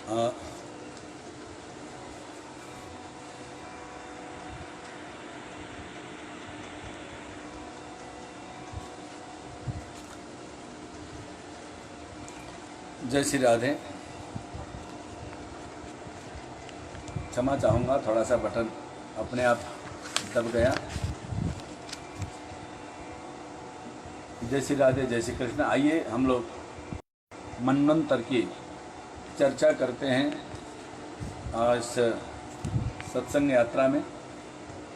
अ, जय श्री राधे। क्षमा चाहूँगा, थोड़ा सा बटन अपने आप दब गया। जय श्री राधे, जय श्री कृष्ण। आइए हम लोग मनवंतर की चर्चा करते हैं इस सत्संग यात्रा में।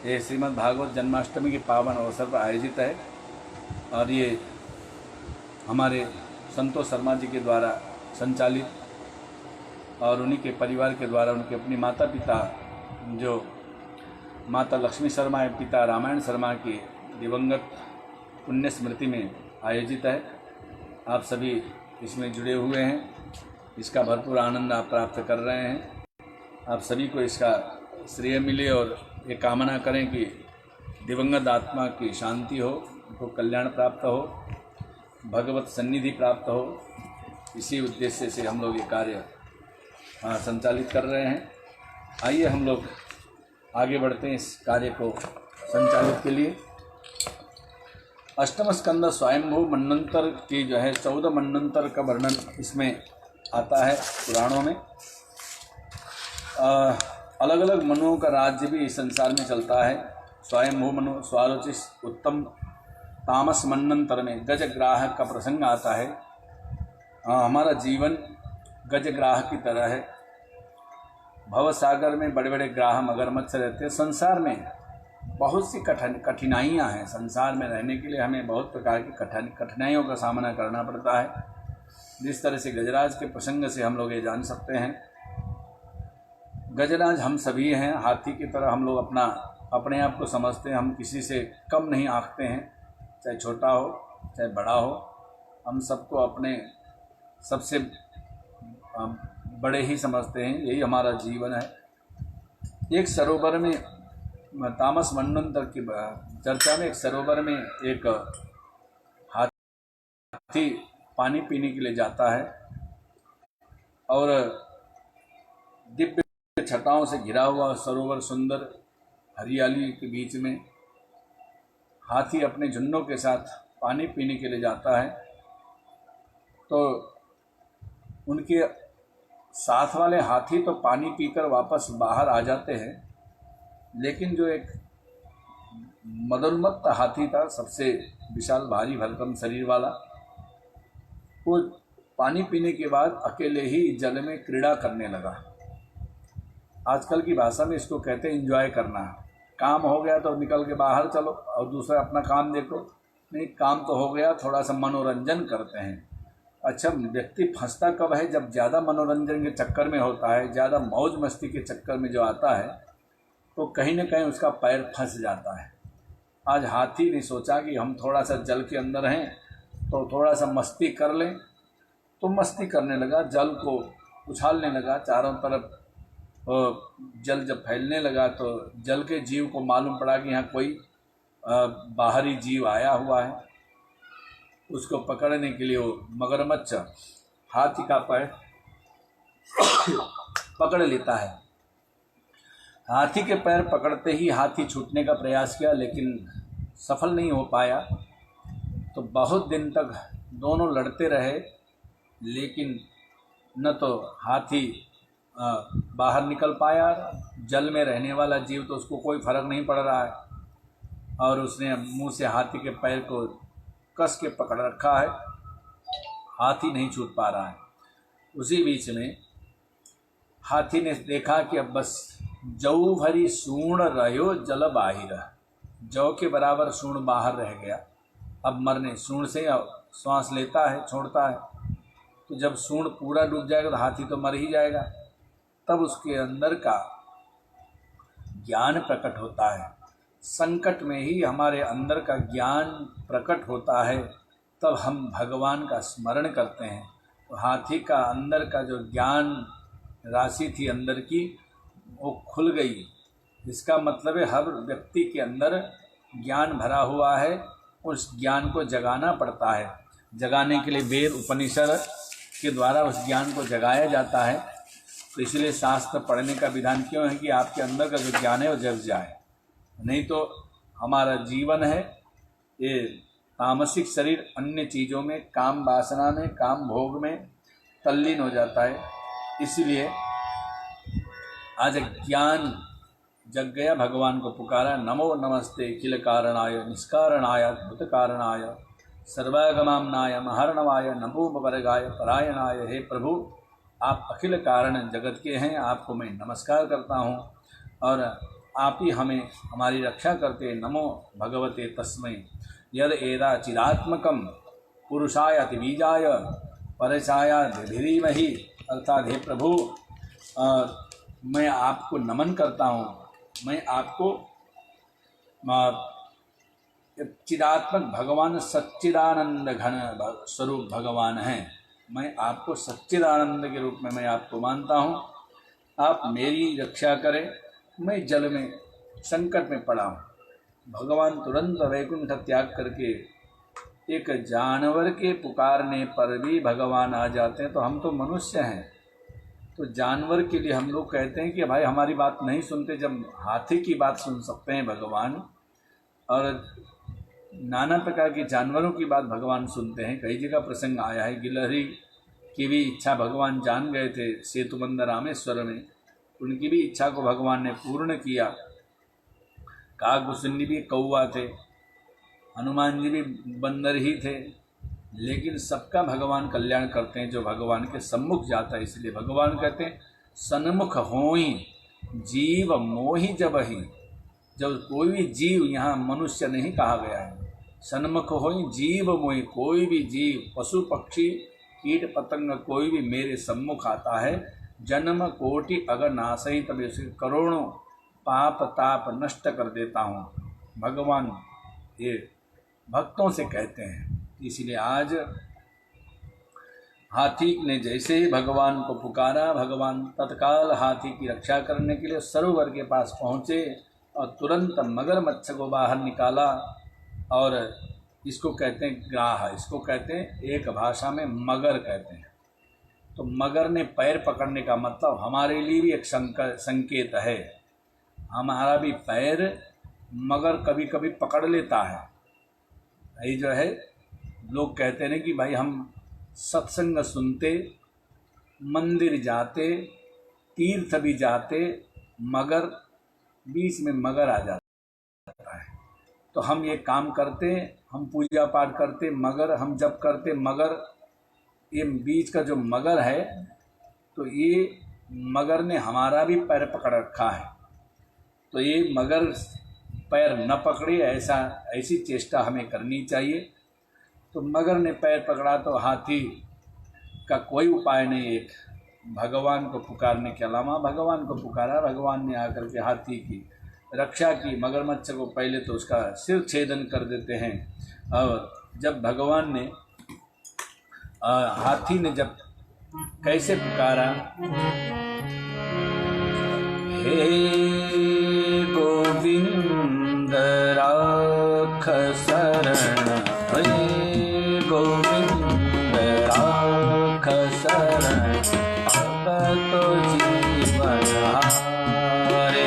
ये श्रीमद् भागवत जन्माष्टमी के पावन अवसर पर आयोजित है और ये हमारे संतोष शर्मा जी के द्वारा संचालित और उन्हीं के परिवार के द्वारा उनके अपनी माता पिता जो माता लक्ष्मी शर्मा एवं पिता रामायण शर्मा की दिवंगत पुण्य स्मृति में आयोजित है। आप सभी इसमें जुड़े हुए हैं, इसका भरपूर आनंद आप प्राप्त कर रहे हैं। आप सभी को इसका श्रेय मिले और ये कामना करें कि दिवंगत आत्मा की शांति हो, उनको कल्याण प्राप्त हो, भगवत सन्निधि प्राप्त हो। इसी उद्देश्य से हम लोग ये कार्य संचालित कर रहे हैं। आइए हम लोग आगे बढ़ते हैं इस कार्य को संचालित के लिए। अष्टम स्कंद स्वयंभू मनवंतर की जो है 14 मनवंतर का वर्णन इसमें आता है पुराणों में। अलग अलग मनुओं का राज्य भी इस संसार में चलता है। स्वयंभू मनु स्वालोचित उत्तम तामस मनवंतर में गजग्राह का प्रसंग आता है। हमारा जीवन गजग्राह की तरह है। भव सागर में बड़े बड़े ग्राह मगरमच्छ रहते हैं। संसार में बहुत सी कठिनाइयाँ हैं। संसार में रहने के लिए हमें बहुत प्रकार की कठिनाइयों का सामना करना पड़ता है। जिस तरह से गजराज के प्रसंग से हम लोग ये जान सकते हैं। गजराज हम सभी हैं। हाथी की तरह हम लोग अपने आप को समझते हैं। हम किसी से कम नहीं आंकते हैं, चाहे छोटा हो चाहे बड़ा हो। हम सबको अपने सबसे बड़े ही समझते हैं। यही हमारा जीवन है। एक सरोवर में तामस मनवंतर की चर्चा में एक सरोवर में एक हाथी पानी पीने के लिए जाता है और दिव्य छटाओं से घिरा हुआ सरोवर, सुंदर हरियाली के बीच में हाथी अपने झुंडों के साथ पानी पीने के लिए जाता है। तो उनके साथ वाले हाथी तो पानी पीकर वापस बाहर आ जाते हैं, लेकिन जो एक मदोन्मत्त हाथी था, सबसे विशाल भारी भरकम शरीर वाला, वो पानी पीने के बाद अकेले ही जल में क्रीड़ा करने लगा। आजकल की भाषा में इसको कहते हैं एंजॉय करना। काम हो गया तो निकल के बाहर चलो और दूसरा अपना काम देखो। नहीं, काम तो हो गया, थोड़ा सा मनोरंजन करते हैं। अच्छा, व्यक्ति फंसता कब है? जब ज़्यादा मनोरंजन के चक्कर में होता है, ज़्यादा मौज मस्ती के चक्कर में जो आता है, तो कहीं न कहीं उसका पैर फंस जाता है। आज हाथी ने सोचा कि हम थोड़ा सा जल के अंदर हैं तो थोड़ा सा मस्ती कर लें, तो मस्ती करने लगा, जल को उछालने लगा चारों तरफ। जल जब फैलने लगा तो जल के जीव को मालूम पड़ा कि यहाँ कोई बाहरी जीव आया हुआ है। उसको पकड़ने के लिए वो मगरमच्छ हाथी का पैर पकड़ लेता है। हाथी के पैर पकड़ते ही हाथी छूटने का प्रयास किया, लेकिन सफल नहीं हो पाया। तो बहुत दिन तक दोनों लड़ते रहे, लेकिन न तो हाथी बाहर निकल पाया। जल में रहने वाला जीव तो उसको कोई फर्क नहीं पड़ रहा है और उसने मुंह से हाथी के पैर को कस के पकड़ रखा है। हाथी नहीं छूट पा रहा है। उसी बीच में हाथी ने देखा कि अब बस जऊ भरी सूण रहो जल बाहिर, जौ के बराबर सूण बाहर रह गया। अब मरने, सूण से श्वास लेता है, छोड़ता है, तो जब सूण पूरा डूब जाएगा तो हाथी तो मर ही जाएगा। तब उसके अंदर का ज्ञान प्रकट होता है। संकट में ही हमारे अंदर का ज्ञान प्रकट होता है, तब हम भगवान का स्मरण करते हैं। तो हाथी का अंदर का जो ज्ञान राशि थी अंदर की, वो खुल गई। इसका मतलब है हर व्यक्ति के अंदर ज्ञान भरा हुआ है, उस ज्ञान को जगाना पड़ता है। जगाने के लिए वेद उपनिषद के द्वारा उस ज्ञान को जगाया जाता है। तो इसलिए शास्त्र पढ़ने का विधान क्यों है कि आपके अंदर का जो ज्ञान है वो जग जाए। नहीं तो हमारा जीवन है ये तामसिक शरीर अन्य चीज़ों में, काम वासना में, काम भोग में तल्लीन हो जाता है। इसलिए आज ज्ञान जग गया, भगवान को पुकारा, नमो नमस्ते अखिल कारणाय निष्कारणाय अद्भुत कारणाय सर्वागमाम्नाय महर्णवाय नमो वर्गाय परायणाय। हे प्रभु, आप अखिल कारण जगत के हैं, आपको मैं नमस्कार करता हूँ और आप ही हमें हमारी रक्षा करते। नमो भगवते तस्मै यद एदा चिदात्मकम पुरुषाय अतिबीजाय परछाया धीमहि। अर्थात हे प्रभु, मैं आपको नमन करता हूँ, मैं आपको चिदात्मक भगवान सच्चिदानंद घन स्वरूप भगवान हैं, मैं आपको सच्चिदानंद के रूप में मैं आपको मानता हूँ। आप मेरी रक्षा करें, मैं जल में संकट में पड़ा हूँ। भगवान तुरंत वैकुंठ त्याग करके एक जानवर के पुकारने पर भी भगवान आ जाते हैं। तो हम तो मनुष्य हैं, तो जानवर के लिए हम लोग कहते हैं कि भाई हमारी बात नहीं सुनते, जब हाथी की बात सुन सकते हैं भगवान, और नाना प्रकार के जानवरों की बात भगवान सुनते हैं। कई जगह प्रसंग आया है, गिलहरी की भी इच्छा भगवान जान गए थे सेतुबंध रामेश्वर में, उनकी भी इच्छा को भगवान ने पूर्ण किया। काकभूषणी भी कौवा थे, हनुमान जी भी बंदर ही थे, लेकिन सबका भगवान कल्याण करते हैं जो भगवान के सम्मुख जाता है। इसलिए भगवान कहते हैं सन्मुख होई जीव मोहि जबहि। जब कोई भी जीव, यहाँ मनुष्य नहीं कहा गया है, सन्मुख होई जीव मोहि, कोई भी जीव, पशु पक्षी कीट पतंग कोई भी मेरे सम्मुख आता है, जन्म कोटि अगर नासही तब इसे करोड़ों पाप ताप नष्ट कर देता हूँ। भगवान ये भक्तों से कहते हैं। इसलिए आज हाथी ने जैसे ही भगवान को पुकारा, भगवान तत्काल हाथी की रक्षा करने के लिए सरोवर के पास पहुँचे और तुरंत मगरमच्छ को बाहर निकाला। और इसको कहते हैं ग्राह, इसको कहते हैं एक भाषा में मगर कहते हैं। तो मगर ने पैर पकड़ने का मतलब हमारे लिए भी एक संकेत है। हमारा भी पैर मगर कभी कभी पकड़ लेता है। ये जो है लोग कहते हैं कि भाई हम सत्संग सुनते, मंदिर जाते, तीर्थ भी जाते, मगर बीच में मगर आ जाता है। तो हम ये काम करते, हम पूजा पाठ करते, मगर हम जब करते मगर, ये बीच का जो मगर है, तो ये मगर ने हमारा भी पैर पकड़ रखा है। तो ये मगर पैर न पकड़े, ऐसी चेष्टा हमें करनी चाहिए। तो मगर ने पैर पकड़ा तो हाथी का कोई उपाय नहीं, एक भगवान को पुकारने के अलावा भगवान को पुकारा। भगवान ने आकर के हाथी की रक्षा की। मगरमच्छ को पहले तो उसका सिर छेदन कर देते हैं। और जब भगवान ने हाथी ने जब कैसे पुकारा, हे गोविंद राख शरण, हे गोविंद राख शरण, अब तो जीवन हारे।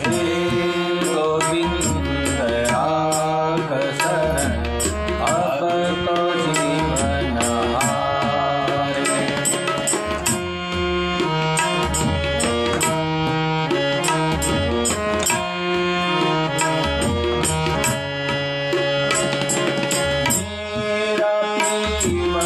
हे गोविंद राख शरण, अब तो जीवन हारे। जीवन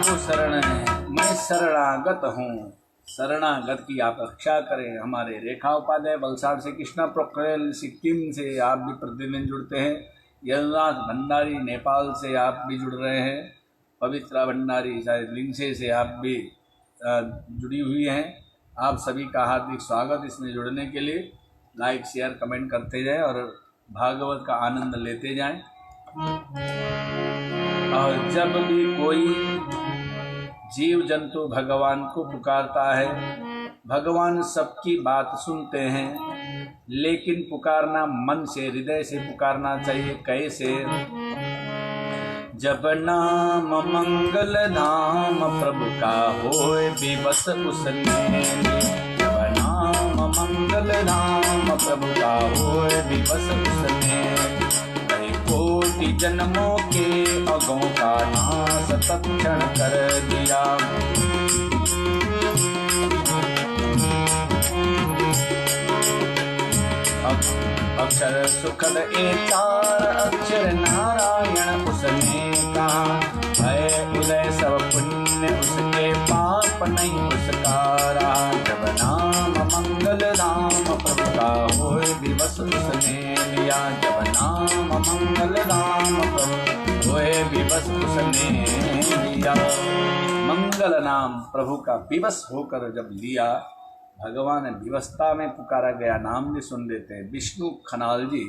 वो शरण है, मैं शरणागत हूँ। शरणागत की आप रक्षा करें। हमारे रेखा उपाध्याय वलसाड़ से, कृष्णा पोखरेल सिक्किम से आप भी प्रतिदिन जुड़ते हैं। यदुनाथ भंडारी नेपाल से आप भी जुड़ रहे हैं। पवित्रा भंडारी शायद लिंगसे से आप भी जुड़ी हुई हैं। आप सभी का हार्दिक स्वागत इसमें जुड़ने के लिए। लाइक शेयर कमेंट करते जाएं और भागवत का आनंद लेते जाएं। और जब भी कोई जीव जंतु भगवान को पुकारता है, भगवान सबकी बात सुनते हैं, लेकिन पुकारना मन से, हृदय से पुकारना चाहिए। कैसे? जब नाम मंगल धाम प्रभु का होए विवश उसने, जब नाम मंगल धाम प्रभु का होए विवश उसने, कोटि जन्मों के अगों का नाश तत्क्षण कर दिया। अक्षर सुखद ए चार अक्षर नारायण उसने कहा, है उदय सब पुण्य उसके पाप नहीं उसका रहा। जब नाम मंगल धाम प्रभु का होए विवश उसने लिया, जब नाम मंगल धाम प्रभु होए विवश उसने लिया। मंगल नाम प्रभु का विवश होकर जब लिया, भगवान विवस्था में पुकारा गया नाम भी सुन लेते हैं। विष्णु खनाल जी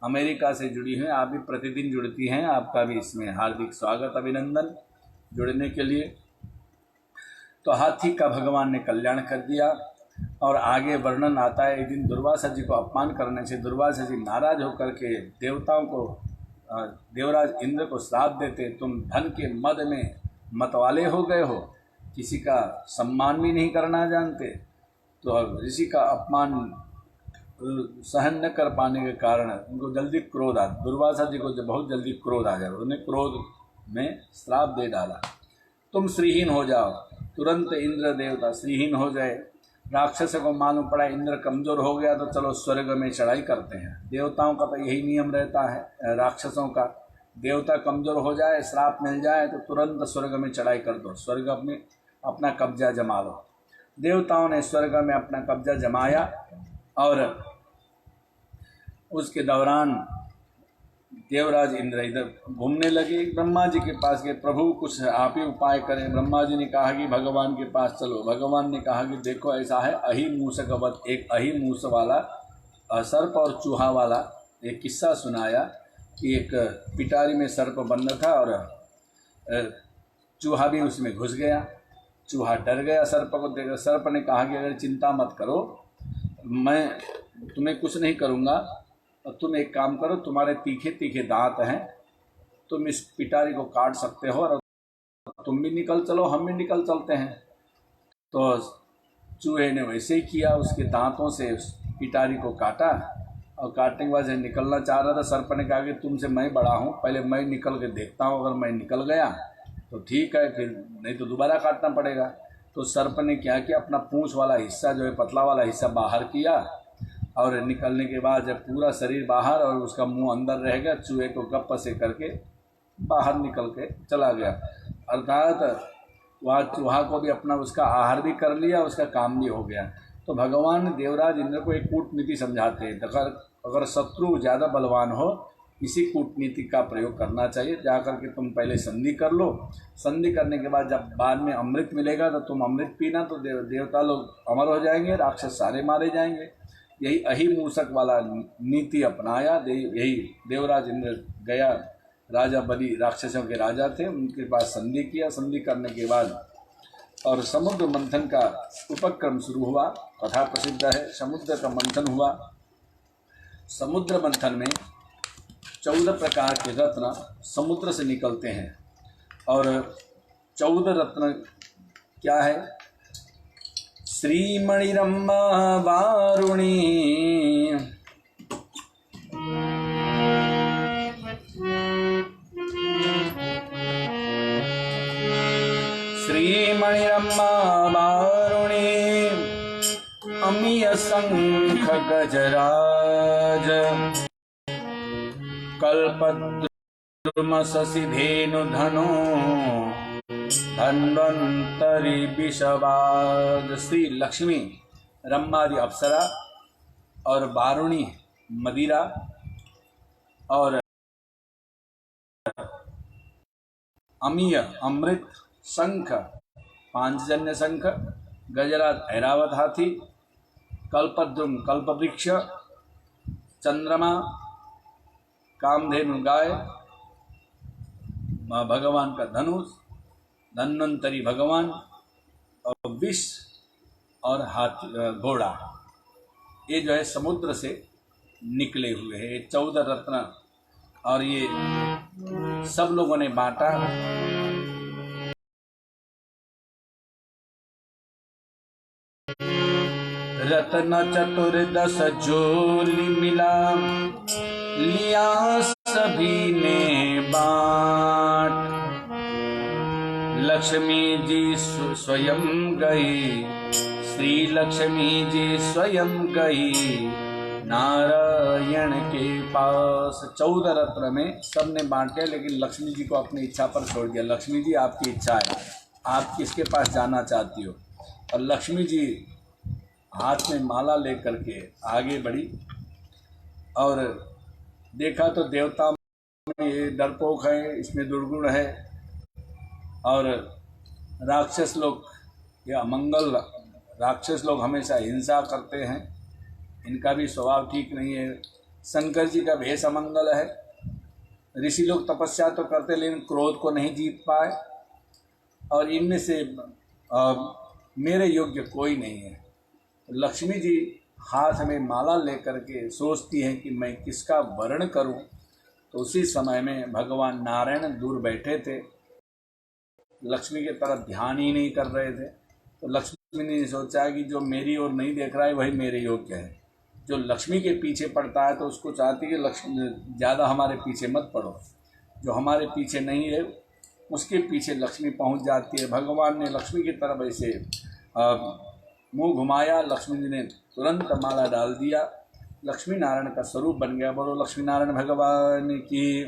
अमेरिका से जुड़ी हैं, आप भी प्रतिदिन जुड़ती हैं। आपका भी इसमें हार्दिक स्वागत, अभिनंदन जुड़ने के लिए। तो हाथी का भगवान ने कल्याण कर दिया। और आगे वर्णन आता है, एक दिन दुर्वासा जी को अपमान करने से दुर्वासा जी नाराज होकर के देवताओं को, देवराज इंद्र को श्राप देते, तुम धन के मद में मतवाले हो गए हो, किसी का सम्मान भी नहीं करना जानते। तो ऋषि का अपमान सहन न कर पाने के कारण उनको जल्दी क्रोध आ, दुर्वासा जी को बहुत जल्दी क्रोध आ जाए। उन्हें क्रोध में श्राप दे डाला, तुम श्रीहीन हो जाओ। तुरंत इंद्र देवता श्रीहीन हो गए। राक्षस को मालूम पड़ा इंद्र कमजोर हो गया, तो चलो स्वर्ग में चढ़ाई करते हैं। देवताओं का तो यही नियम रहता है, राक्षसों का। देवता कमजोर हो जाए, श्राप मिल जाए तो तुरंत स्वर्ग में चढ़ाई कर दो, स्वर्ग में अपना कब्जा जमा लो। देवताओं ने स्वर्ग में अपना कब्जा जमाया और उसके दौरान देवराज इंद्र इधर घूमने लगे। ब्रह्मा जी के पास गए, प्रभु कुछ आप ही उपाय करें। ब्रह्मा जी ने कहा कि भगवान के पास चलो। भगवान ने कहा कि देखो ऐसा है, अहिमूसकवत, एक अहिमूस वाला सर्प और चूहा वाला एक किस्सा सुनाया कि एक पिटारी में सर्प बंद था और चूहा भी उसमें घुस गया। चूहा डर गया सर्प को देखकर। सर्प ने कहा कि अगर चिंता मत करो, मैं तुम्हें कुछ नहीं करूँगा, और तुम एक काम करो, तुम्हारे तीखे तीखे दांत हैं, तुम इस पिटारी को काट सकते हो और तुम भी निकल चलो, हम भी निकल चलते हैं। तो चूहे ने वैसे ही किया, उसके दांतों से उस पिटारी को काटा और काटने के बाद जब निकलना चाह रहा था, सर्प ने कहा कि तुमसे मैं बड़ा हूँ, पहले मैं निकल के देखता हूँ, अगर मैं निकल गया तो ठीक है, फिर नहीं तो दोबारा काटना पड़ेगा। तो सर्प ने क्या किया, अपना पूंछ वाला हिस्सा जो है, पतला वाला हिस्सा बाहर किया और निकलने के बाद जब पूरा शरीर बाहर और उसका मुंह अंदर रह गया, चूहे को गप्प से करके बाहर निकल के चला गया। अर्थात वहाँ चूहा को भी अपना उसका आहार भी कर लिया, उसका काम भी हो गया। तो भगवान देवराज इंद्र को एक कूटनीति समझाते हैं, अगर शत्रु ज़्यादा बलवान हो, इसी कूटनीति का प्रयोग करना चाहिए। जाकर के तुम पहले संधि कर लो, संधि करने के बाद जब बाद में अमृत मिलेगा तो तुम अमृत पीना, तो देवता लोग अमर हो जाएंगे, राक्षस सारे मारे जाएंगे। यही अहिमूसक वाला नीति अपनाया। यही देवराज इंद्र गया, राजा बलि राक्षसों के राजा थे, उनके पास संधि किया। संधि करने के बाद और समुद्र मंथन का उपक्रम शुरू हुआ। कथा प्रसिद्ध है, समुद्र का मंथन हुआ। समुद्र मंथन में 14 प्रकार के रत्न समुद्र से निकलते हैं। और 14 रत्न क्या है? श्रीमणिरम्मा वारुणी, श्रीमणिरम्मा वारुणी, अमीय शंख गजराज, कल्पद्रुम शशि धेनु धनु, धन्वंतरि विषवाद। श्री लक्ष्मी रम्मादि अप्सरा और वारुणी मदिरा और अमीय अमृत शंख पांचजन्य शंख गजराज ऐरावत हाथी कल्पद्रुम कल्पवृक्ष चंद्रमा कामधेनु गाय भगवान का धनुष धन्वंतरी भगवान और विष और हाथी घोड़ा, ये जो है समुद्र से निकले हुए हैं। ये 14 रत्न और ये सब लोगों ने बांटा। रत्न चतुर्दश जोली मिला लिया सभी ने बांट। लक्ष्मी जी स्वयं गई, श्री लक्ष्मी जी स्वयं गई नारायण के पास। 14 रत्न में सबने बांटे, लेकिन लक्ष्मी जी को अपनी इच्छा पर छोड़ दिया। लक्ष्मी जी आपकी इच्छा है, आप किसके पास जाना चाहती हो। और लक्ष्मी जी हाथ में माला लेकर के आगे बढ़ी और देखा तो देवता में ये डरपोक है, इसमें दुर्गुण है और राक्षस लोग या अमंगल राक्षस लोग हमेशा हिंसा करते हैं, इनका भी स्वभाव ठीक नहीं है। शंकर जी का भेष अमंगल है। ऋषि लोग तपस्या तो करते लेकिन क्रोध को नहीं जीत पाए और इनमें से मेरे योग्य कोई नहीं है। लक्ष्मी जी हाथ में माला लेकर के सोचती हैं कि मैं किसका वर्ण करूं, तो उसी समय में भगवान नारायण दूर बैठे थे, लक्ष्मी की तरफ ध्यान ही नहीं कर रहे थे। तो लक्ष्मी ने सोचा कि जो मेरी ओर नहीं देख रहा है वही मेरे योग्य है। जो लक्ष्मी के पीछे पड़ता है तो उसको चाहती है कि लक्ष्मी ज़्यादा हमारे पीछे मत पड़ो, जो हमारे पीछे नहीं है उसके पीछे लक्ष्मी पहुंच जाती है। भगवान ने लक्ष्मी की तरफ ऐसे मुंह घुमाया, लक्ष्मी जी ने तुरंत माला डाल दिया, लक्ष्मी नारायण का स्वरूप बन गया। बोलो लक्ष्मी नारायण भगवान की।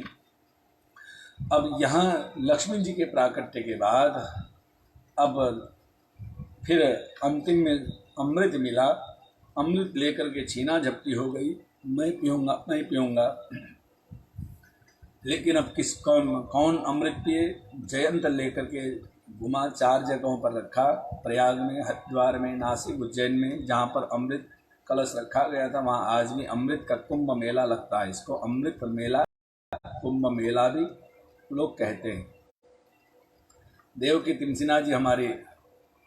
अब यहाँ लक्ष्मी जी के प्राकट्य के बाद अब फिर अंतिम में अमृत मिला। अमृत लेकर के छीना झपटी हो गई, मैं पीऊँगा मैं पीऊँगा। लेकिन अब कौन अमृत पिए। जयंत लेकर के घुमा, 4 जगहों पर रखा, प्रयाग में, हरिद्वार में, नासिक, उज्जैन में, जहाँ पर अमृत कलश रखा गया था वहाँ आज भी अमृत का कुंभ मेला लगता है। इसको अमृत मेला, कुंभ मेला भी लोग कहते हैं। देवकी तिमसिना जी हमारी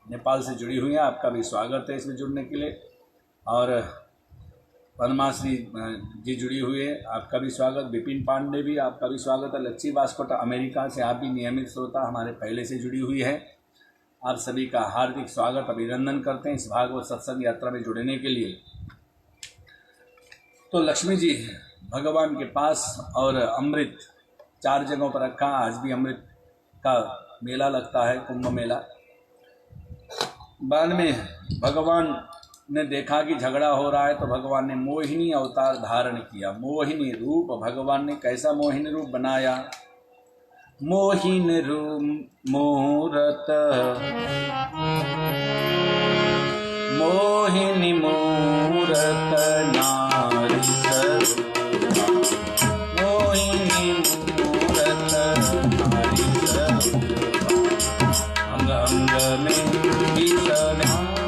नेपाल से जुड़ी हुई हैं, आपका भी स्वागत है इसमें जुड़ने के लिए। और पद्माश्री जी जुड़ी हुई है, आपका भी स्वागत। विपिन पांडे भी, आपका भी स्वागत है। लच्छी वास्कोटा अमेरिका से आप भी नियमित श्रोता हमारे पहले से जुड़ी हुई है। आप सभी का हार्दिक स्वागत अभिनंदन करते हैं इस भागवत सत्संग यात्रा में जुड़ने के लिए। तो लक्ष्मी जी भगवान के पास और अमृत 4 जगहों पर रखा। आज भी अमृत का मेला लगता है, कुंभ मेला। बाद में भगवान ने देखा कि झगड़ा हो रहा है तो भगवान ने मोहिनी अवतार धारण किया। मोहिनी रूप भगवान ने कैसा मोहिनी रूप बनाया। मोहिन रूप मूरत मोहिनी मूरत नारी स्वरूपा। मोहिनी मूरत नारी स्वरूपा। अंग अंग में विसव्यापत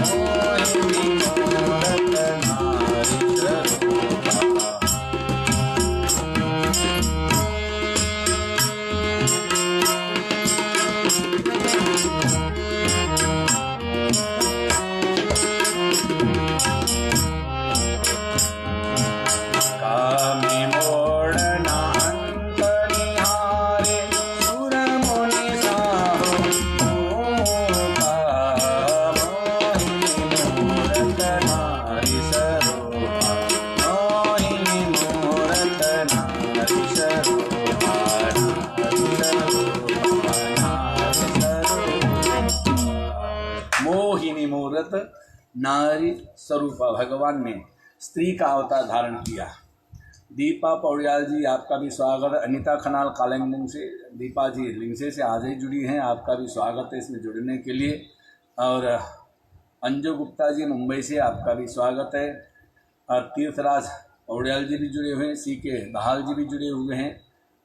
Oh मोहिनी मूर्त नारी स्वरूप भगवान ने स्त्री का अवतार धारण किया। दीपा पौड़ियाल जी, आपका भी स्वागत है। अनीता खनाल कालिंग से, दीपा जी लिंगसे से आज ही जुड़ी हैं, आपका भी स्वागत है इसमें जुड़ने के लिए। और अंजू गुप्ता जी मुंबई से, आपका भी स्वागत है। और तीर्थराज पौड़ियाल जी भी जुड़े हुए हैं, सी के बहाल जी भी जुड़े हुए हैं।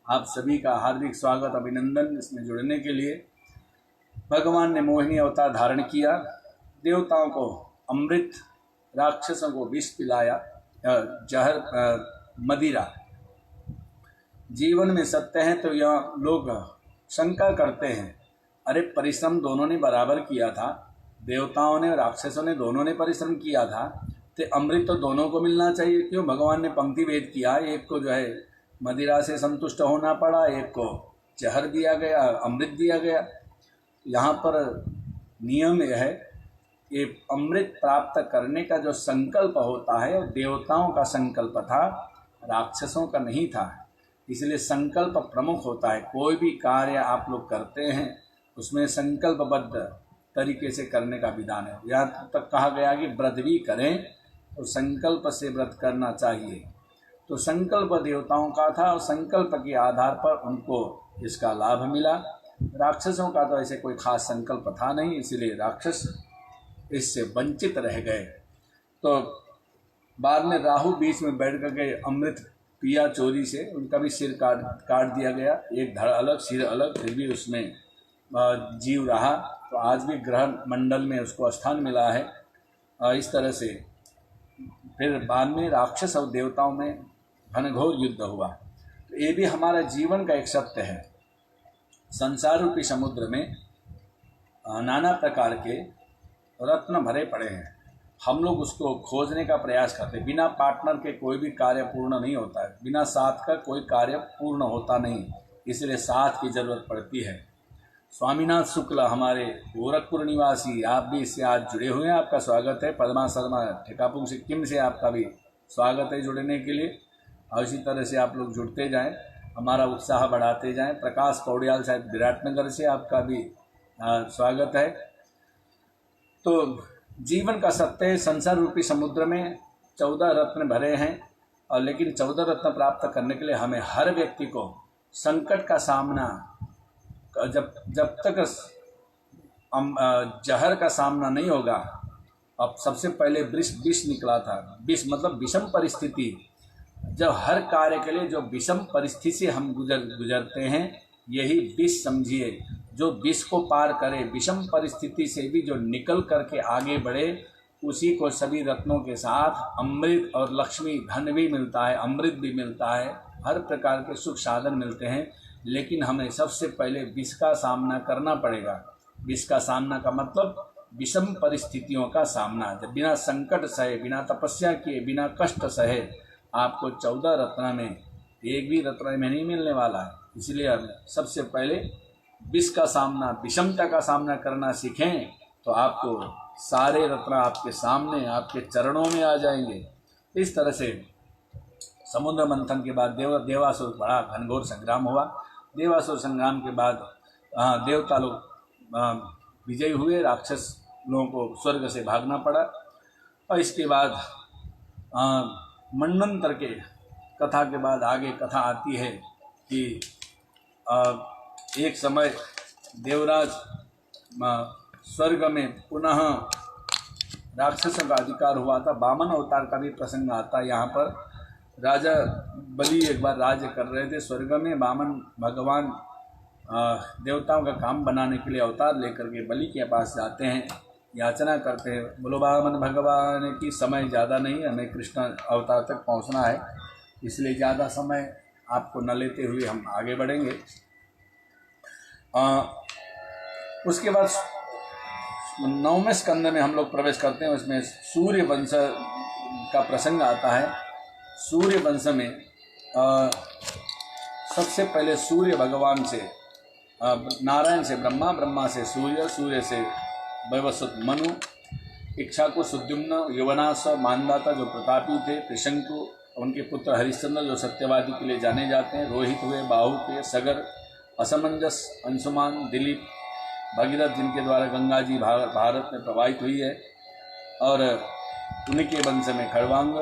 आप सभी का हार्दिक स्वागत, अभिनंदन इसमें जुड़ने के लिए। भगवान ने मोहिनी अवतार धारण किया, देवताओं को अमृत, राक्षसों को विष पिलाया, जहर मदिरा। जीवन में सत्य है तो यह लोग शंका करते हैं, अरे परिश्रम दोनों ने बराबर किया था, देवताओं ने राक्षसों ने दोनों ने परिश्रम किया था, तो अमृत तो दोनों को मिलना चाहिए, क्यों भगवान ने पंक्ति भेद किया, एक को जो है मदिरा से संतुष्ट होना पड़ा, एक को जहर दिया गया, अमृत दिया गया। यहाँ पर नियम यह है कि अमृत प्राप्त करने का जो संकल्प होता है वो देवताओं का संकल्प था, राक्षसों का नहीं था। इसलिए संकल्प प्रमुख होता है। कोई भी कार्य आप लोग करते हैं उसमें संकल्पबद्ध तरीके से करने का विधान है। यहाँ तक कहा गया कि व्रत भी करें तो संकल्प से व्रत करना चाहिए। तो संकल्प देवताओं का था और संकल्प के आधार पर उनको इसका लाभ मिला। राक्षसों का तो ऐसे कोई खास संकल्प था नहीं, इसलिए राक्षस इससे वंचित रह गए। तो बाद में राहु बीच में बैठ करके अमृत पिया चोरी से, उनका भी सिर काट दिया गया, एक धड़ अलग सिर अलग, फिर भी उसमें जीव रहा। तो आज भी ग्रह मंडल में उसको स्थान मिला है। इस तरह से फिर बाद में राक्षस और देवताओं में घनघोर युद्ध हुआ। तो ये भी हमारा जीवन का एक सत्य है। संसार रूपी समुद्र में नाना प्रकार के रत्न भरे पड़े हैं, हम लोग उसको खोजने का प्रयास करते हैं। बिना पार्टनर के कोई भी कार्य पूर्ण नहीं होता है, बिना साथ का कोई कार्य पूर्ण होता नहीं, इसलिए साथ की जरूरत पड़ती है। स्वामीनाथ शुक्ल हमारे गोरखपुर निवासी, आप भी इससे आज जुड़े हुए हैं, आपका स्वागत है। पद्मा शर्मा ठेकापुर सिक्किम से, आपका भी स्वागत है जुड़ने के लिए। और इसी तरह से आप लोग जुड़ते जाएं, हमारा उत्साह बढ़ाते जाएं। प्रकाश पौड़ियाल शायद विराटनगर से, आपका भी स्वागत है। तो जीवन का सत्य, संसार रूपी समुद्र में 14 रत्न भरे हैं, और लेकिन 14 रत्न प्राप्त करने के लिए हमें हर व्यक्ति को संकट का सामना, जब तक जहर का सामना नहीं होगा। अब सबसे पहले विष निकला था, विष मतलब विषम परिस्थिति। जब हर कार्य के लिए जो विषम परिस्थिति से हम गुजरते हैं, यही विष समझिए। जो विष को पार करे, विषम परिस्थिति से भी जो निकल करके आगे बढ़े, उसी को सभी रत्नों के साथ अमृत और लक्ष्मी धन भी मिलता है, अमृत भी मिलता है, हर प्रकार के सुख साधन मिलते हैं। लेकिन हमें सबसे पहले विष का सामना करना पड़ेगा। विष का सामना का मतलब विषम परिस्थितियों का सामना। जब बिना संकट सहे, बिना तपस्या किए, बिना कष्ट सहे, आपको 14 रत्न में एक भी रत्न में नहीं मिलने वाला है। इसलिए हम सबसे पहले विष का सामना, विषमता का सामना करना सीखें, तो आपको सारे रत्न आपके सामने, आपके चरणों में आ जाएंगे। इस तरह से समुद्र मंथन के बाद देवासुर बड़ा घनघोर संग्राम हुआ। देवासुर संग्राम के बाद देवता लोग विजयी हुए, राक्षस लोगों को स्वर्ग से भागना पड़ा। और इसके बाद मंडंतर के कथा के बाद आगे कथा आती है कि एक समय देवराज स्वर्ग में पुनः राक्षसों का अधिकार हुआ था। वामन अवतार का भी प्रसंग आता है यहाँ पर। राजा बलि एक बार राज्य कर रहे थे स्वर्ग में। वामन भगवान देवताओं का काम बनाने के लिए अवतार लेकर के बलि के पास जाते हैं, याचना करते हैं, बोलो वामन भगवान की समय ज़्यादा नहीं, हमें कृष्ण अवतार तक पहुँचना है, इसलिए ज़्यादा समय आपको न लेते हुए हम आगे बढ़ेंगे। उसके बाद 9वें स्कंद में हम लोग प्रवेश करते हैं। उसमें सूर्य वंश का प्रसंग आता है। सूर्य वंश में सबसे पहले सूर्य भगवान से, नारायण से ब्रह्मा, ब्रह्मा से सूर्य, सूर्य से वैवस्वत मनु, इक्ष्वाकु सुद्युम्न, युवनाश, मानदाता जो प्रतापी थे, त्रिशंकु, उनके पुत्र हरिश्चंद्र जो सत्यवादी के लिए जाने जाते हैं, रोहित हुए, बाहु के, सगर, असमंजस, अंशुमान, दिलीप, भगीरथ जिनके द्वारा गंगा जी भारत में प्रवाहित हुई है, और उन्हीं के वंश में खड़वांग,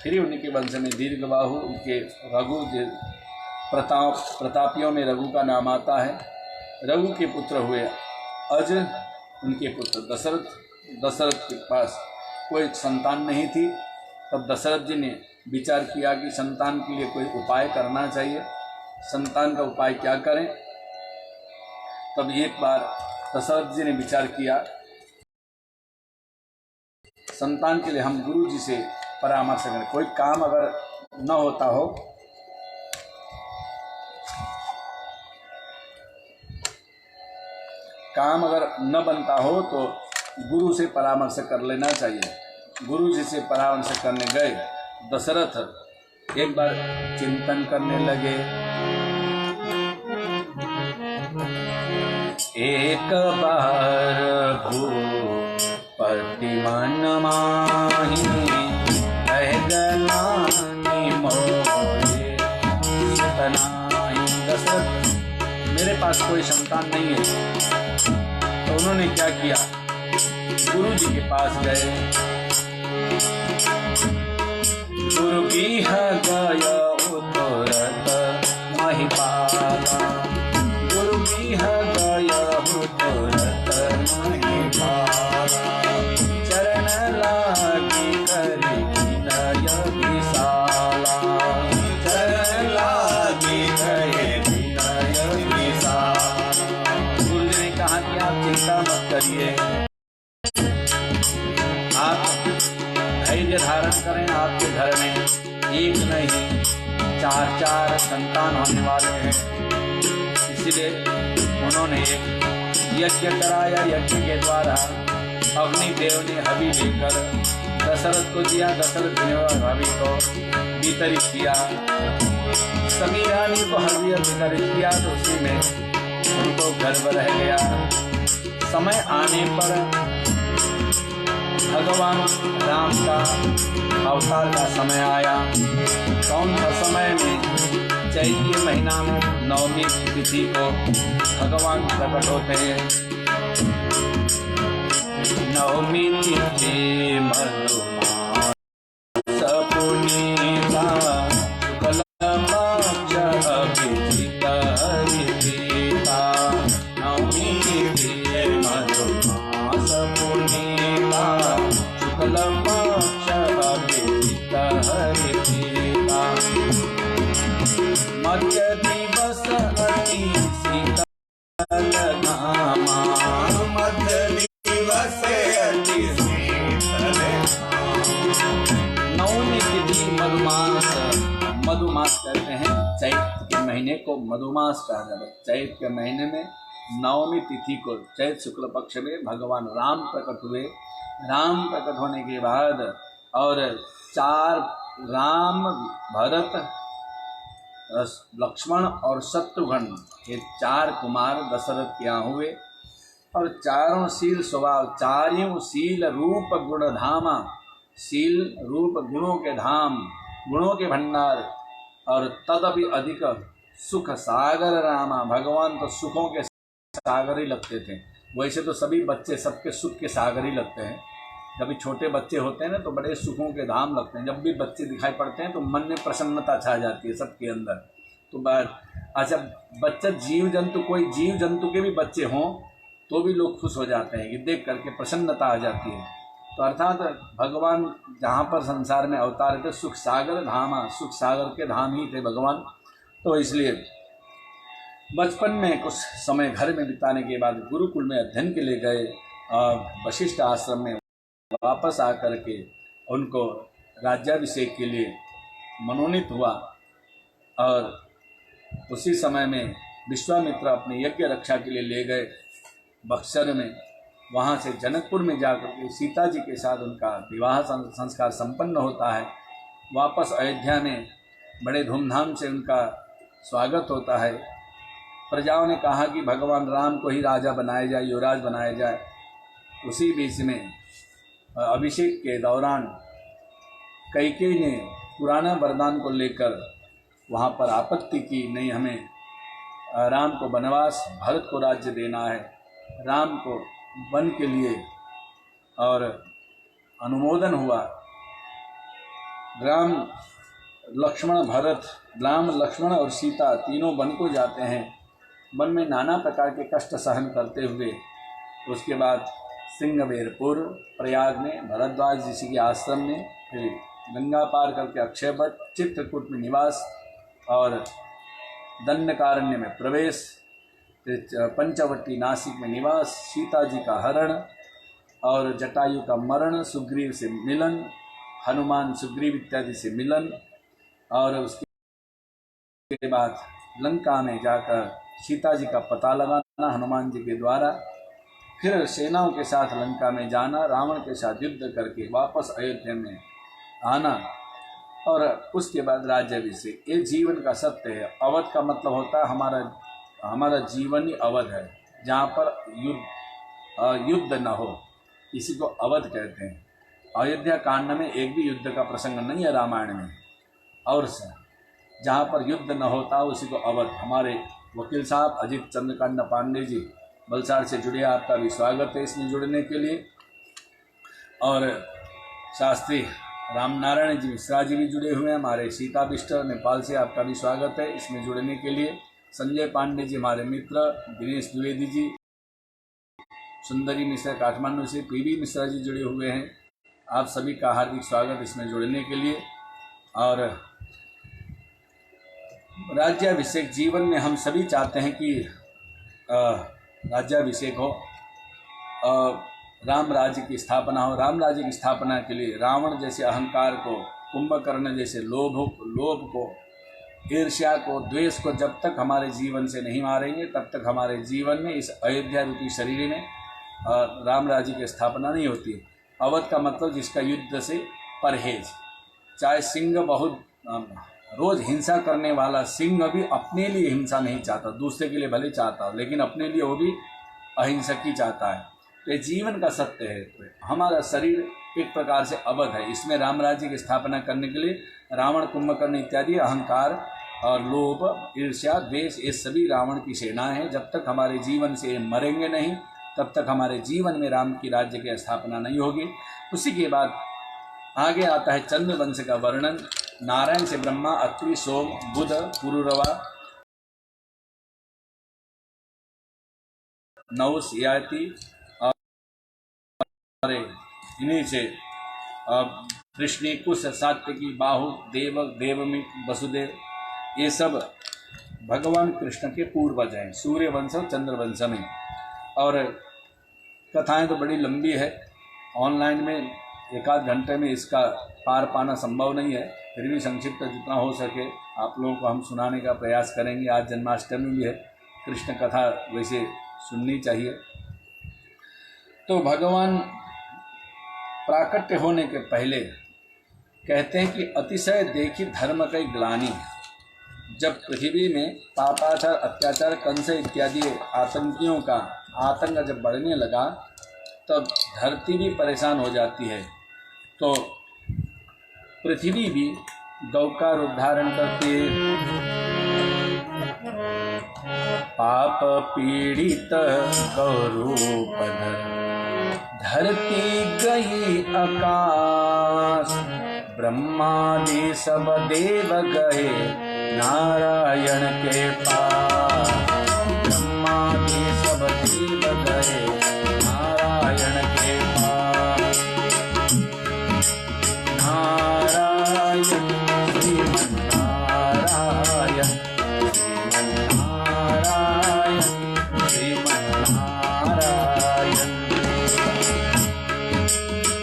फिर उन्हीं के वंश में दीर्घबाहु, उनके रघु, प्रतापियों में रघु का नाम आता है। रघु के पुत्र हुए अज, उनके पुत्र दशरथ। दशरथ के पास कोई संतान नहीं थी, तब दशरथ जी ने विचार किया कि संतान के लिए कोई उपाय करना चाहिए, संतान का उपाय क्या करें। तब एक बार दशरथ जी ने विचार किया, संतान के लिए हम गुरु जी से परामर्श करें। कोई काम अगर न होता हो, काम अगर न बनता हो तो गुरु से परामर्श कर लेना चाहिए। गुरु जी से परामर्श करने गए दशरथ। एक बार चिंतन करने लगे, एक बार भूपति मन माही, दशरथ मेरे पास कोई संतान नहीं है। तो उन्होंने क्या किया, गुरु जी के पास गए। गुरु की गया तुरंत महिपाला, गुरु की गया तुरंत महिपाला, चरण लागी करी विनय विशाला, चरण लागी करी विनय विशाला। गुरु जी ने कहा कि आप चिंता मत करिए, आप धैर्य धारण करें। आपके घर में एक नहीं 4 संतान होने वाले हैं। इसलिए उन्होंने एक यज्ञ कराया। यज्ञ के द्वारा अग्निदेव ने हवि लेकर दशरथ को दिया। दशरथ ने हवि को वितरित किया। सभी रानी को हवि वितरित किया तो उसी में उनको गर्व रह गया। समय आने पर भगवान राम का अवतार का समय आया। कौन सा समय में, चैत्र महीना में नवमी तिथि को भगवान प्रकट होते हैं। नवमी तिथि मधुमास पुनीता, शुक्ल पक्ष अभिजित हरिता। नवमी तिथि मधुमास पुनीता, शुक्ल पक्ष अभिजित हरिता। मध्य दिवस अति शीतल धामा, मध्य दिवस अति शीतल। नवमी तिथि मधुमास, मधुमास कहते हैं चैत्र के महीने को मधुमास कहा जाता है। चैत्र के महीने में नवमी तिथि को, चैत्र शुक्ल पक्ष में भगवान राम प्रकट हुए। राम प्रकट होने के बाद और 4 राम, भरत, लक्ष्मण और शत्रुघ्न, ये 4 कुमार दशरथ के यहाँ हुए। और चारों शील स्वभाव, चारों शील रूप गुण धामा, शील रूप गुणों के धाम, गुणों के भंडार। और तदपि अधिक सुख सागर रामा, भगवान तो सुखों के सागर ही लगते थे। वैसे तो सभी बच्चे सबके सुख के सागर ही लगते हैं। जब भी छोटे बच्चे होते हैं ना तो बड़े सुखों के धाम लगते हैं। जब भी बच्चे दिखाई पड़ते हैं तो मन में प्रसन्नता छा जाती है सबके अंदर। तो अच्छा, बच्चा जीव जंतु, कोई जीव जंतु के भी बच्चे हों तो भी लोग खुश हो जाते हैं, ये देख करके प्रसन्नता आ जाती है। तो अर्थात भगवान जहाँ पर संसार में अवतार थे, सुख सागर धामा, सुख सागर के धाम ही थे भगवान। तो इसलिए बचपन में कुछ समय घर में बिताने के बाद गुरुकुल में अध्ययन के लिए गए। वशिष्ठ आश्रम में वापस आकर के उनको राज्याभिषेक के लिए मनोनीत हुआ। और उसी समय में विश्वामित्र अपने यज्ञ रक्षा के लिए ले गए बक्सर में। वहाँ से जनकपुर में जाकर के सीता जी के साथ उनका विवाह संस्कार संपन्न होता है। वापस अयोध्या में बड़े धूमधाम से उनका स्वागत होता है। प्रजाओं ने कहा कि भगवान राम को ही राजा बनाया जाए, युवराज बनाया जाए। उसी बीच में अभिषेक के दौरान कैकेयी ने पुराना वरदान को लेकर वहाँ पर आपत्ति की, नहीं हमें राम को वनवास, भरत को राज्य देना है। राम को वन के लिए और अनुमोदन हुआ। राम लक्ष्मण और सीता तीनों वन को जाते हैं। वन में नाना प्रकार के कष्ट सहन करते हुए उसके बाद सिंहबेरपुर, प्रयाग में भरद्वाज ऋषि के आश्रम में, फिर गंगा पार करके अक्षयवट, चित्रकूट में निवास और दंडकारण्य में प्रवेश, फिर पंचवटी नासिक में निवास, सीता जी का हरण और जटायु का मरण, सुग्रीव से मिलन, हनुमान सुग्रीव इत्यादि से मिलन, और उसके बाद लंका में जाकर सीता जी का पता लगाना हनुमान जी के द्वारा, फिर सेनाओं के साथ लंका में जाना, रावण के साथ युद्ध करके वापस अयोध्या में आना, और उसके बाद राज्याभिषेक। ये जीवन का सत्य है। अवध का मतलब होता है हमारा जीवन ही अवध है, जहाँ पर युद्ध न हो, इसी को अवध कहते हैं। अयोध्या कांड में एक भी युद्ध का प्रसंग नहीं है रामायण में, और जहाँ पर युद्ध न होता उसी को अवध। हमारे वकील साहब अजीत चंद्रकांत पांडे जी वलसाड़ से जुड़े, आपका भी स्वागत है इसमें जुड़ने के लिए। और शास्त्री रामनारायण जी मिश्रा जी भी जुड़े हुए हैं, हमारे सीता बिस्टर नेपाल से, आपका भी स्वागत है इसमें जुड़ने के लिए। संजय पांडे जी हमारे मित्र, दिनेश द्विवेदी जी, सुंदरी मिश्रा काठमांडू से, पीवी मिश्रा जी जुड़े हुए हैं, आप सभी का हार्दिक स्वागत इसमें जुड़ने के लिए। और राज्याभिषेक जीवन में हम सभी चाहते हैं कि राज्याभिषेक हो, राम राज्य की स्थापना हो। राम राज्य की स्थापना के लिए रावण जैसे अहंकार को, कुंभकर्ण जैसे लोभ को, ईर्ष्या को, द्वेष को जब तक हमारे जीवन से नहीं मारेंगे तब तक हमारे जीवन में, इस अयोध्या रूपी शरीर में राम राज्य की स्थापना नहीं होती। अवध का मतलब जिसका युद्ध से परहेज। चाहे सिंह बहुत रोज हिंसा करने वाला सिंह भी अपने लिए हिंसा नहीं चाहता, दूसरे के लिए भले चाहता, लेकिन अपने लिए वो भी अहिंसक ही चाहता है। तो ये जीवन का सत्य है। तो हमारा शरीर एक प्रकार से अवध है। इसमें राम राज्य की स्थापना करने के लिए रावण, कुंभकर्ण इत्यादि अहंकार और लोभ, ईर्ष्या, द्वेष, ये सभी रावण की सेनाएं हैं। जब तक हमारे जीवन से मरेंगे नहीं तब तक हमारे जीवन में राम की राज्य की स्थापना नहीं होगी। उसी के बाद आगे आता है चंद्रवंश का वर्णन। नारायण से ब्रह्मा, अत्रि, सोम, बुध, पुरुरवा, नहुष, ययाति और इन्हीं से कृष्ण, कुश, सात्विकी, बाहु, देवक, देवमित, वसुदेव, ये सब भगवान कृष्ण के पूर्वज हैं सूर्यवंश और चंद्रवंश में। और कथाएं तो बड़ी लंबी है, ऑनलाइन में एक आध घंटे में इसका पार पाना संभव नहीं है, फिर भी संक्षिप्त जितना हो सके आप लोगों को हम सुनाने का प्रयास करेंगे। आज जन्माष्टमी भी है, कृष्ण कथा वैसे सुननी चाहिए। तो भगवान प्राकट्य होने के पहले कहते हैं कि अतिशय देखी धर्म कई ग्लानि। जब पृथ्वी में पापाचार, अत्याचार, कंस इत्यादि आतंकियों का आतंक जब बढ़ने लगा तब धरती भी परेशान हो जाती है। तो पृथ्वी भी गौ का रूप धारण करती है। पाप पीड़ित गौरूप धरती गई आकाश, ब्रह्मादि सब देव गए नारायण के पास। ब्रह्मादि सब देव गए नारायण के पास। नारायण श्रीमन नारायण, नारायण श्रीमन नारायण।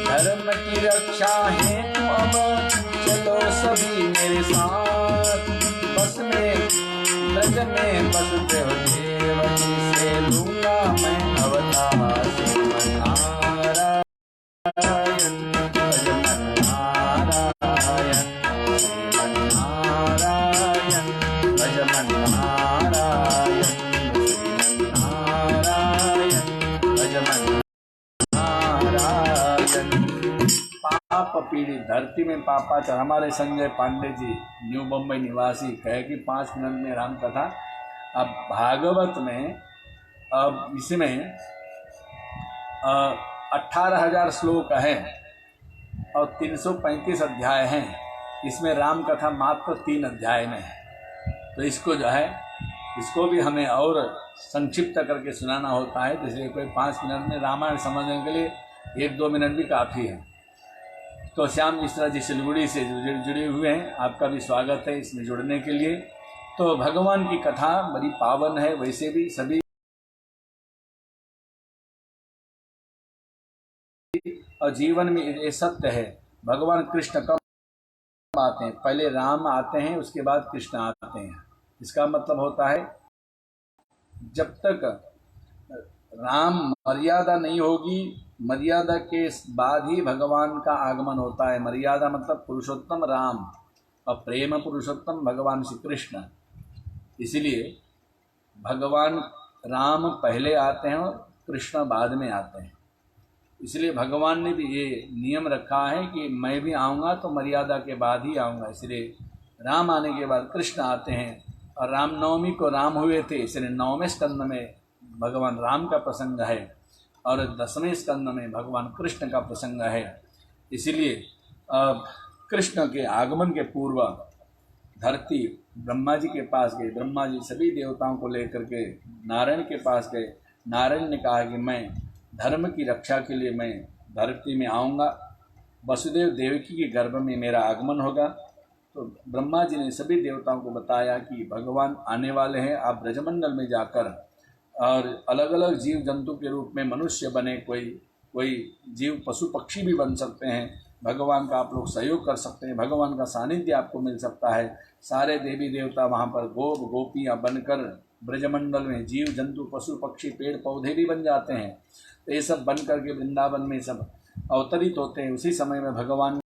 धर्म की रक्षा हेतु अब चलो सभी मेरे साथ। बस में ब्रज में वसुदेव देवकी से लूंगा मैं अवतार। श्रीमन नारायण भजमन नारायण, श्रीमन नारायण भजमन नारायण, श्रीमन नारायण भजमन नारायण। पाप पीड़ित धरती में पापाचार। हमारे संजय पांडे जी न्यू बम्बई निवासी कहे कि 5 मिनट में राम कथा। अब भागवत में अब इसमें 18,000 श्लोक हैं और 335 अध्याय हैं। इसमें राम कथा मात्र 3 अध्याय में है। तो इसको जो है इसको भी हमें और संक्षिप्त करके सुनाना होता है। इसलिए कोई 5 मिनट में रामायण समझने के लिए 1-2 मिनट भी काफ़ी है। तो श्याम मिश्रा जी सिलगुड़ी से जुड़े हुए हैं, आपका भी स्वागत है इसमें जुड़ने के लिए। तो भगवान की कथा बड़ी पावन है। वैसे भी सभी और जीवन में ये सत्य है, भगवान कृष्ण कब आते हैं? पहले राम आते हैं, उसके बाद कृष्ण आते हैं। इसका मतलब होता है जब तक राम मर्यादा नहीं होगी, मर्यादा के बाद ही भगवान का आगमन होता है। मर्यादा मतलब पुरुषोत्तम राम और प्रेम पुरुषोत्तम भगवान श्री कृष्ण। इसलिए भगवान राम पहले आते हैं और कृष्ण बाद में आते हैं। इसलिए भगवान ने भी ये नियम रखा है कि मैं भी आऊँगा तो मर्यादा के बाद ही आऊँगा। इसलिए राम आने के बाद कृष्ण आते हैं। और रामनवमी को राम हुए थे, इसलिए 9वें स्कंद में भगवान राम का प्रसंग है और 10वें स्कंद में भगवान कृष्ण का प्रसंग है। इसलिए कृष्ण के आगमन के पूर्व धरती ब्रह्मा जी के पास गई। ब्रह्मा जी सभी देवताओं को लेकर के नारायण के पास गए। नारायण ने कहा कि मैं धर्म की रक्षा के लिए मैं धरती में आऊँगा, वसुदेव देवकी के गर्भ में मेरा आगमन होगा। तो ब्रह्मा जी ने सभी देवताओं को बताया कि भगवान आने वाले हैं, आप ब्रजमंडल में जाकर और अलग अलग जीव जंतु के रूप में मनुष्य बने, कोई जीव पशु पक्षी भी बन सकते हैं। भगवान का आप लोग सहयोग कर सकते हैं, भगवान का सानिध्य आपको मिल सकता है। सारे देवी देवता वहाँ पर गोपियाँ बनकर ब्रजमंडल में जीव जंतु पशु पक्षी पेड़ पौधे भी बन जाते हैं। तो ये सब बन करके वृंदावन में सब अवतरित होते हैं। उसी समय में भगवान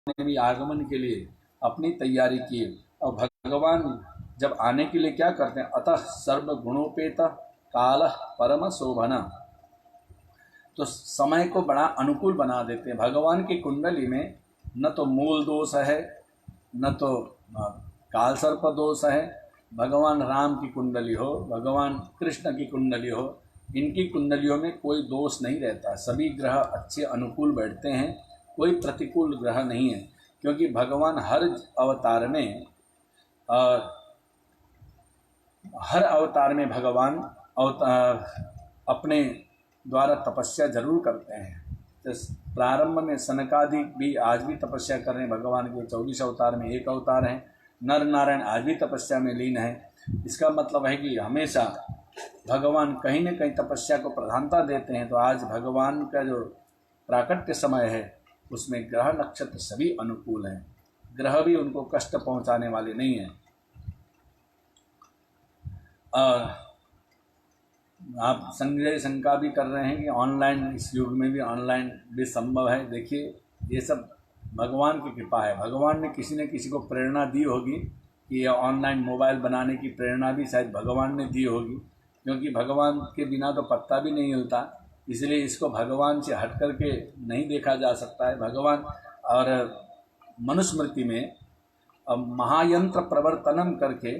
ने भी आगमन के लिए अपनी तैयारी की। और भगवान जब आने के लिए क्या करते हैं? अतः सर्व गुणोपेत काल परम शोभना। तो समय को बड़ा अनुकूल बना देते हैं। भगवान की कुंडली में न तो मूल दोष है, न तो काल सर्प दोष है। भगवान राम की कुंडली हो, भगवान कृष्ण की कुंडली हो, इनकी कुंडलियों में कोई दोष नहीं रहता। सभी ग्रह अच्छे अनुकूल बैठते हैं, कोई प्रतिकूल ग्रह नहीं है। क्योंकि भगवान हर अवतार में भगवान अपने द्वारा तपस्या जरूर करते हैं। तो प्रारंभ में सनकादिक भी आज भी तपस्या कर रहे हैं। भगवान के 24 अवतार में एक अवतार हैं। नर नारायण आज भी तपस्या में लीन है। इसका मतलब है कि हमेशा भगवान कहीं न कहीं तपस्या को प्रधानता देते हैं। तो आज भगवान का जो प्राकट्य समय है उसमें ग्रह नक्षत्र सभी अनुकूल हैं, ग्रह भी उनको कष्ट पहुंचाने वाले नहीं हैं। आप संजय शंका भी कर रहे हैं कि ऑनलाइन, इस युग में भी ऑनलाइन भी संभव है। देखिए ये सब भगवान की कृपा है। भगवान ने किसी न किसी को प्रेरणा दी होगी कि यह ऑनलाइन मोबाइल बनाने की प्रेरणा भी शायद भगवान ने दी होगी। क्योंकि भगवान के बिना तो पत्ता भी नहीं हिलता, इसलिए इसको भगवान से हट करके नहीं देखा जा सकता है। भगवान और मनुस्मृति में महायंत्र प्रवर्तनम करके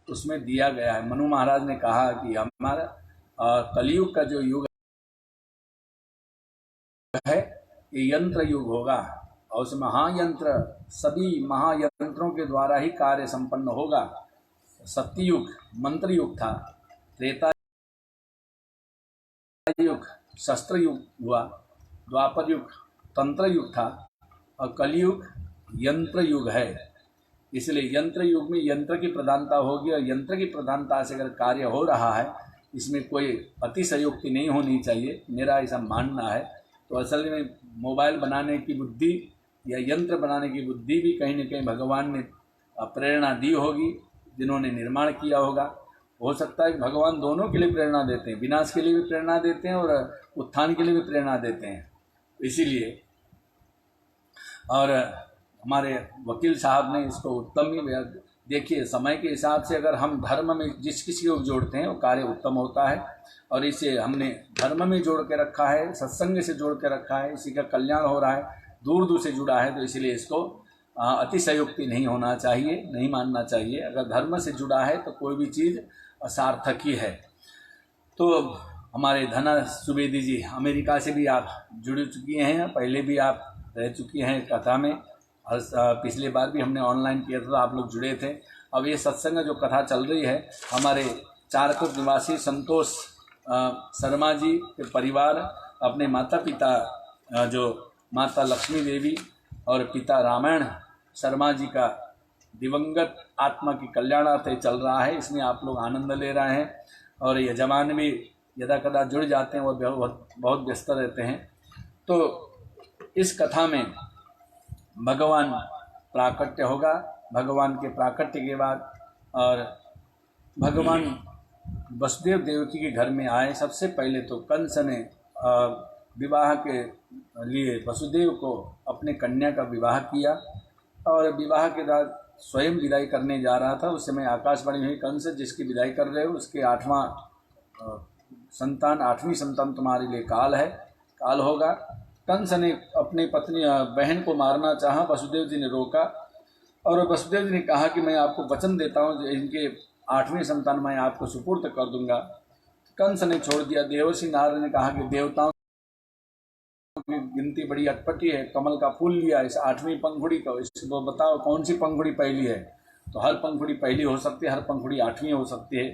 उसमें दिया गया है। मनु महाराज ने कहा कि हमारा कलयुग का जो युग है ये यंत्र युग होगा और उस महायंत्र सभी महायंत्रों के द्वारा ही कार्य संपन्न होगा। सत्ययुग मंत्र युग था, त्रेता युग शस्त्र युग हुआ, द्वापर युग तंत्र युग था और कलयुग यंत्र युग है। इसलिए यंत्र युग में यंत्र की प्रधानता होगी और यंत्र की प्रधानता से अगर कार्य हो रहा है, इसमें कोई अतिशयोक्ति नहीं होनी चाहिए, मेरा ऐसा मानना है। तो असल में मोबाइल बनाने की बुद्धि या यंत्र बनाने की बुद्धि भी कहीं न कहीं भगवान ने प्रेरणा दी होगी, जिन्होंने निर्माण किया होगा। हो सकता है कि भगवान दोनों के लिए प्रेरणा देते हैं, विनाश के लिए भी प्रेरणा देते हैं और उत्थान के लिए भी प्रेरणा देते हैं। इसीलिए और हमारे वकील साहब ने इसको उत्तम ही देखिए, समय के हिसाब से अगर हम धर्म में जिस किसी को जोड़ते हैं वो कार्य उत्तम होता है। और इसे हमने धर्म में जोड़ के रखा है, सत्संग से जोड़ के रखा है, इसी का कल्याण हो रहा है, दूर दूर से जुड़ा है। तो इसलिए इसको अतिशयोक्ति नहीं होना चाहिए, नहीं मानना चाहिए। अगर धर्म से जुड़ा है तो कोई भी चीज़ सार्थक ही है। तो हमारे धना सुवेदी जी अमेरिका से भी आप जुड़ चुकी हैं, पहले भी आप रह चुकी हैं कथा में, और पिछली बार भी हमने ऑनलाइन किया था तो आप लोग जुड़े थे। अब ये सत्संग जो कथा चल रही है, हमारे चारकोट निवासी संतोष शर्मा जी के परिवार अपने माता पिता जो माता लक्ष्मी देवी और पिता रामायण शर्मा जी का दिवंगत आत्मा की कल्याणार्थ चल रहा है, इसमें आप लोग आनंद ले रहे हैं। और यजमान भी यदा कदा जुड़ जाते हैं, वो बहुत व्यस्त रहते हैं। तो इस कथा में भगवान प्राकट्य होगा। भगवान के प्राकट्य के बाद और भगवान वसुदेव देवकी के घर में आए। सबसे पहले तो कंस ने विवाह के लिए वसुदेव को अपने कन्या का विवाह किया, और विवाह के बाद स्वयं विदाई करने जा रहा था। उस समय आकाशवाणी हुई, कंस जिसकी विदाई कर रहे हो उसके आठवीं संतान तुम्हारे लिए काल है, काल होगा। कंस ने अपनी पत्नी बहन को मारना चाहा, वसुदेव जी ने रोका, और वसुदेव जी ने कहा कि मैं आपको वचन देता हूँ, इनके 8वीं संतान मैं आपको सुपुर्द कर दूंगा। कंस ने छोड़ दिया। देवर्षि नारद ने कहा कि देवताओं की गिनती बड़ी अटपटी है, कमल का फूल लिया इस 8वीं पंखुड़ी को, इसको बताओ कौन सी पंखुड़ी पहली है। तो हर पंखुड़ी पहली हो सकती है, हर पंखुड़ी 8वीं हो सकती है,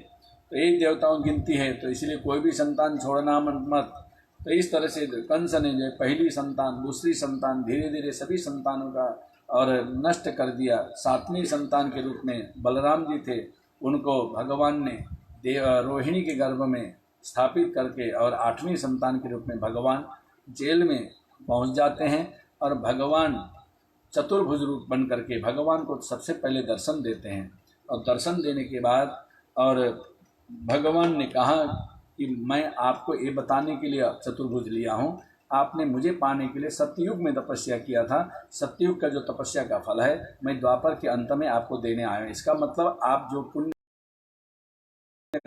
तो एक देवताओं की गिनती है, तो इसलिए कोई भी संतान छोड़ना मत। तो इस तरह से कंस ने जो पहली संतान, दूसरी संतान, धीरे धीरे सभी संतानों का और नष्ट कर दिया। 7वीं संतान के रूप में बलराम जी थे, उनको भगवान ने रोहिणी के गर्भ में स्थापित करके, और 8वीं संतान के रूप में भगवान जेल में पहुंच जाते हैं। और भगवान चतुर्भुज रूप बन करके भगवान को सबसे पहले दर्शन देते हैं, और दर्शन देने के बाद और भगवान ने कहा कि मैं आपको ये बताने के लिए चतुर्भुज लिया हूँ, आपने मुझे पाने के लिए सत्ययुग में तपस्या किया था, सत्ययुग का जो तपस्या का फल है मैं द्वापर के अंत में आपको देने आया हूँ। इसका मतलब आप जो पुण्य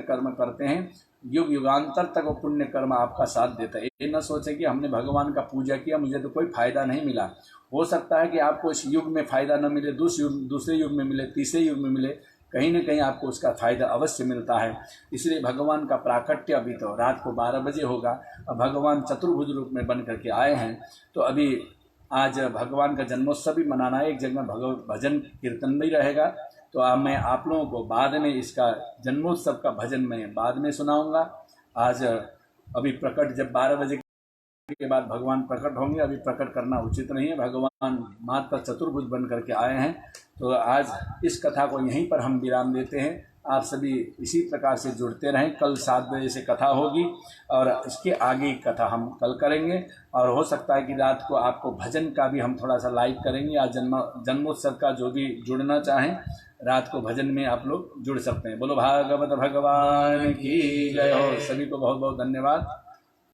कर्म करते हैं, युग युगांतर तक वो पुण्य कर्म आपका साथ देता है। ये न सोचे कि हमने भगवान का पूजा किया, मुझे तो कोई फायदा नहीं मिला। हो सकता है कि आपको इस युग में फायदा न मिले, दूसरे युग में मिले, तीसरे युग में मिले, कहीं न कहीं आपको उसका फायदा अवश्य मिलता है। इसलिए भगवान का प्राकट्य अभी तो रात को 12 बजे होगा, और भगवान चतुर्भुज रूप में बन करके आए हैं। तो अभी आज भगवान का जन्मोत्सव भी मनाना है, एक जगह भजन कीर्तन भी रहेगा। तो अब मैं आप लोगों को बाद में इसका जन्मोत्सव का भजन मैं बाद में सुनाऊंगा। आज अभी प्रकट जब 12 बजे के बाद भगवान प्रकट होंगे, अभी प्रकट करना उचित नहीं है। भगवान मात्र चतुर्भुज बन करके आए हैं। तो आज इस कथा को यहीं पर हम विराम देते हैं। आप सभी इसी प्रकार से जुड़ते रहें। कल 7 बजे से कथा होगी, और इसके आगे की कथा हम कल करेंगे। और हो सकता है कि रात को आपको भजन का भी हम थोड़ा सा लाइव करेंगे। आज जन्मोत्सव का जो भी जुड़ना चाहें, रात को भजन में आप लोग जुड़ सकते हैं। बोलो भागवत भगवान की जय हो। सभी को बहुत बहुत धन्यवाद।